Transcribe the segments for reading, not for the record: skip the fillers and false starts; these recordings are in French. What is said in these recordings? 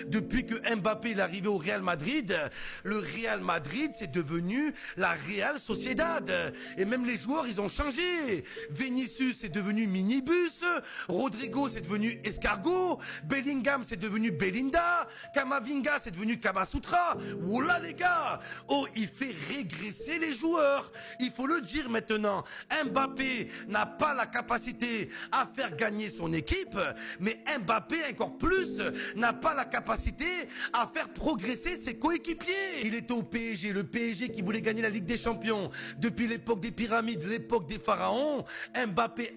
Depuis que Mbappé est arrivé au Real Madrid, le Real Madrid c'est devenu la Real Sociedad. Et même les joueurs ils ont changé. Vinicius c'est devenu minibus, Rodrigo c'est devenu escargot, Bellingham c'est devenu Belinda, Kamavinga c'est devenu Kamasutra. Oula les gars, oh il fait régresser les joueurs. Il faut le dire maintenant, Mbappé n'a pas la capacité à faire gagner son équipe, mais Mbappé encore plus n'a pas la capacité à faire progresser ses coéquipiers. Il était au PSG, le PSG qui voulait gagner la Ligue des Champions depuis l'époque des pyramides, l'époque des pharaons. Mbappé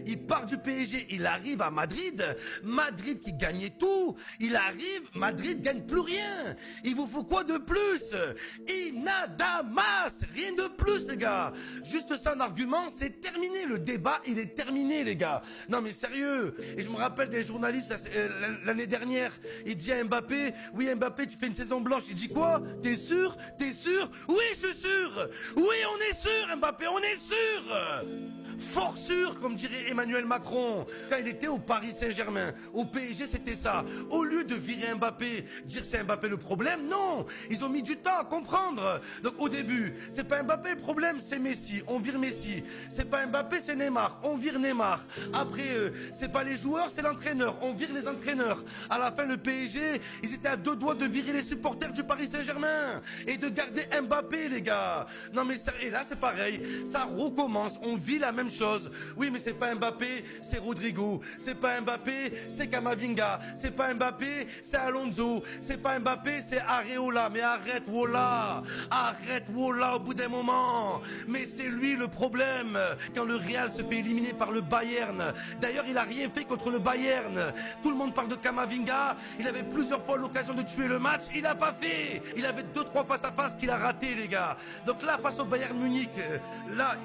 il part du PSG, il arrive à Madrid, Madrid qui gagnait tout, il arrive, Madrid gagne plus rien. Il vous faut quoi de plus? Inadamas, rien de plus les gars. Juste ça un argument, c'est terminé, le débat il est terminé les gars. Non mais sérieux, et je me rappelle des journalistes l'année dernière, il dit à Mbappé, oui Mbappé tu fais une saison blanche, il dit quoi? T'es sûr? T'es sûr? Oui je suis sûr. Oui on est sûr Mbappé, on est sûr. Fort sûr, comme dirait Emmanuel Macron, quand il était au Paris Saint-Germain. Au PSG, c'était ça. Au lieu de virer Mbappé, dire c'est Mbappé le problème, non. Ils ont mis du temps à comprendre. Donc au début, c'est pas Mbappé le problème, c'est Messi. On vire Messi. C'est pas Mbappé, c'est Neymar. On vire Neymar. Après, c'est pas les joueurs, c'est l'entraîneur. On vire les entraîneurs. À la fin, le PSG, ils étaient à deux doigts de virer les supporters du Paris Saint-Germain et de garder Mbappé, les gars. Non mais ça, et là, c'est pareil. Ça recommence. On vit la même chose. Oui, mais c'est pas Mbappé, c'est Rodrigo. C'est pas Mbappé, c'est Kamavinga. C'est pas Mbappé, c'est Alonso. C'est pas Mbappé, c'est Areola. Mais arrête, Wola. Arrête, Wola, au bout d'un moment. Mais c'est lui le problème. Quand le Real se fait éliminer par le Bayern. D'ailleurs, il a rien fait contre le Bayern. Tout le monde parle de Kamavinga. Il avait plusieurs fois l'occasion de tuer le match. Il n'a pas fait. Il avait 2-3 face à face qu'il a raté, les gars. Donc là, face au Bayern Munich, là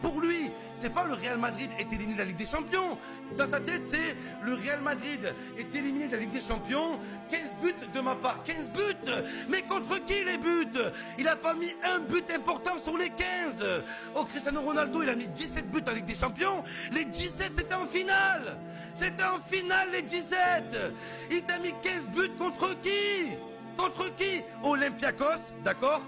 pour lui, c'est pas le Real Madrid est éliminé de la Ligue des Champions. Dans sa tête, c'est le Real Madrid est éliminé de la Ligue des Champions. 15 buts de ma part, 15 buts. Mais contre qui les buts? Il a pas mis un but important sur les 15. Oh, Cristiano Ronaldo, il a mis 17 buts en Ligue des Champions. Les 17, c'était en finale. C'était en finale, les 17. Il t'a mis 15 buts contre qui? Contre qui? Olympiakos, d'accord?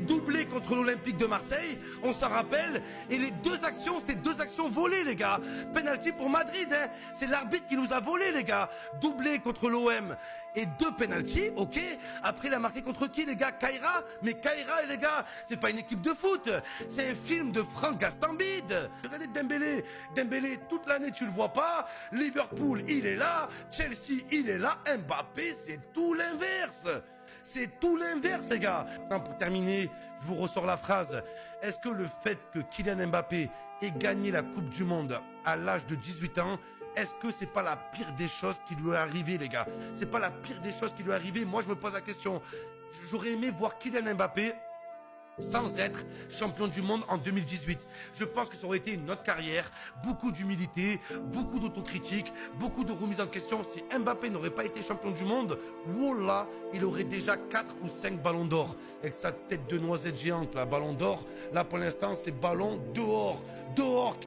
Doublé contre l'Olympique de Marseille, on s'en rappelle. Et les deux actions, c'était deux actions volées, les gars. Penalty pour Madrid, hein. C'est l'arbitre qui nous a volé, les gars. Doublé contre l'OM et deux penalties, ok. Après, il a marqué contre qui, les gars? Kaira. Mais Kaira, les gars, c'est pas une équipe de foot. C'est un film de Franck Gastambide. Regardez Dembélé. Dembélé, toute l'année, tu le vois pas. Liverpool, il est là. Chelsea, il est là. Mbappé, c'est tout l'inverse. C'est tout l'inverse, les gars. Non, pour terminer, je vous ressors la phrase. Est-ce que le fait que Kylian Mbappé ait gagné la Coupe du Monde à l'âge de 18 ans, est-ce que c'est pas la pire des choses qui lui est arrivée, les gars? C'est pas la pire des choses qui lui est arrivée. Moi, je me pose la question. J'aurais aimé voir Kylian Mbappé sans être champion du monde en 2018. Je pense que ça aurait été une autre carrière, beaucoup d'humilité, beaucoup d'autocritique, beaucoup de remise en question. Si Mbappé n'aurait pas été champion du monde, voilà, il aurait déjà 4 ou 5 ballons d'or. Avec sa tête de noisette géante, la ballon d'or, là pour l'instant c'est ballon dehors, dehors.